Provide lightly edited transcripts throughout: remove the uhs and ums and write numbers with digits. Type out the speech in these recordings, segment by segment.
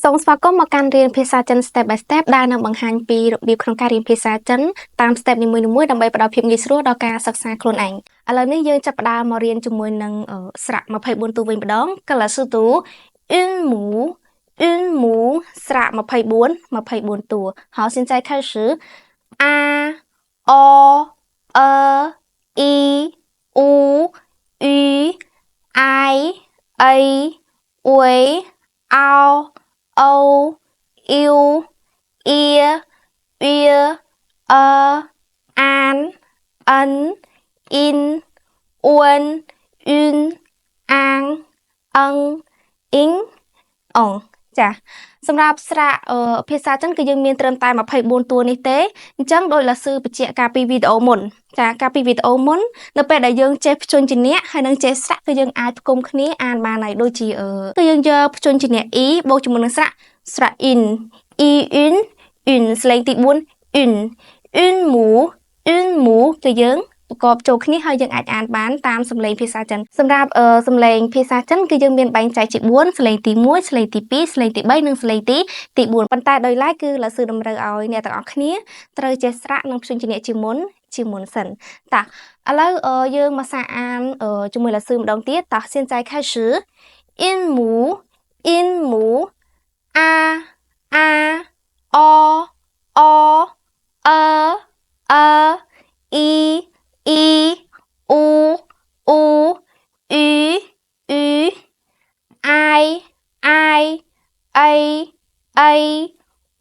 សូមស្វាគមន៍មកកាន់រៀនភាសាចិន step by step ដែលនឹងបង្ហាញពីរបៀបក្នុងការរៀនភាសាចិនតាម step នីមួយៗដើម្បីផ្ដល់ភាពងាយស្រួលដល់ការសិក្សាខ្លួនឯងឥឡូវនេះយើងចាប់ផ្ដើមមករៀនជាមួយនឹងស្រៈ24តួវិញម្ដងកលស៊ូទូune mouស្រៈ24តួ好现在开始a o e i u ü ai a uế ao âu yêu ia uya an ân in uân un an ân in ចាសម្រាប់ស្រៈភាសាចិនគឺយើងមានត្រឹមតែ24តួនេះទេអញ្ចឹងដោយលាស៊ឺបញ្ជាក់ការពីវីដេអូមុនចាការពីវីដេអូមុននៅពេលដែលយើងចេះភ្ជញ្ជនៈហើយនឹងចេះស្រៈគឺយើងអាចផ្គុំគ្នាអានបានហើយដូចជាគឺយើងយកភ្ជញ្ជនៈ e បូកជាមួយនឹងស្រៈ in i un ស្លេងទី4 une mou គឺយើងប្រកបចូលគ្នាហើយយើងអាចអានបានតាមសំឡេងភាសាចិនសម្រាប់សំឡេងភាសាចិនគឺយើងមានបែងចែកជា4សំឡេងទី1សំឡេងទី2សំឡេងទី3និងសំឡេងទី4ប៉ុន្តែដោយឡែកគឺលាស៊ឺតម្រូវឲ្យអ្នកទាំងអស់គ្នាត្រូវចេះស្រៈនិងភ្ជញ្ជនៈជាមុនសិនតាឥឡូវយើងមកសាកអានជាមួយលាស៊ឺម្ដងទៀតតោះ现在开始une mou a o e i u ü ai a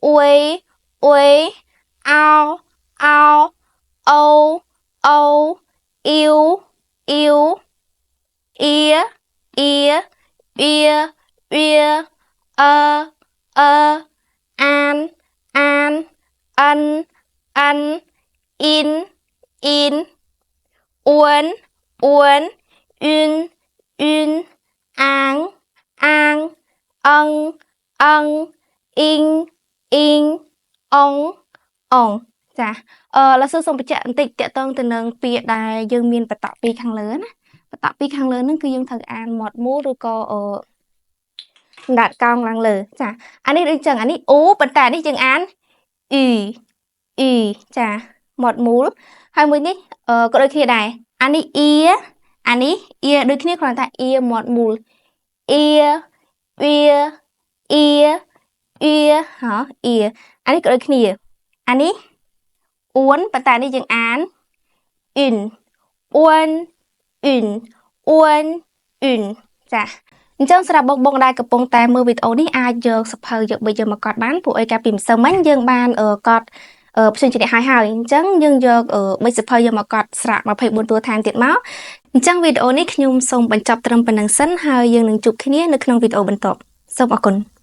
uế ao âu yêu ia uya an ân in uân un an ân in ong ចាលាស៊ឺសូមបញ្ជាក់បន្តិចតកតងទៅនឹងពាក្យដែលយើងមានបតពីខាងលើណាបតពីខាងលើហ្នឹងគឺយើងត្រូវអានមាត់មូលឬក៏សម្រាប់កោងឡើងលើចាអានេះដូចចឹងអានេះអូប៉ុន្តែអានេះយើងអានអ៊ីចាមាត់មូលហើយមួយនេះក៏ដូចគ្នាដែរអានេះអ៊ីអានេះអ៊ីដូចគ្នាគ្រាន់តែអ៊ីមាត់មូលអ៊ីហ៎អ៊ីអានេះក៏ដូចគ្នាអានេះអួនប៉ុន្តែនេះយើងអានអ៊ុនអួនចាអញ្ចឹងសម្រាប់បងដែលកំពុងតែមើលវីដេអូនេះអាចយកសភៅយកបីយកមកកត់បានព្រោះអីកាលពីម្សិលមិញយើងបានកត់ភ្ជញ្ជនៈហើយអញ្ចឹងយើងយកបីសភៅយកមកកត់ស្រៈ24តួថែមទៀតមកអញ្ចឹងវីដេអូនេះខ្ញុំសូមបញ្ចប់ត្រឹមប៉ុណ្្នឹងសិនហើយយើងនឹងជួបគ្នានៅក្នុងវីដេអូបន្ទាប់សូមអរគុណ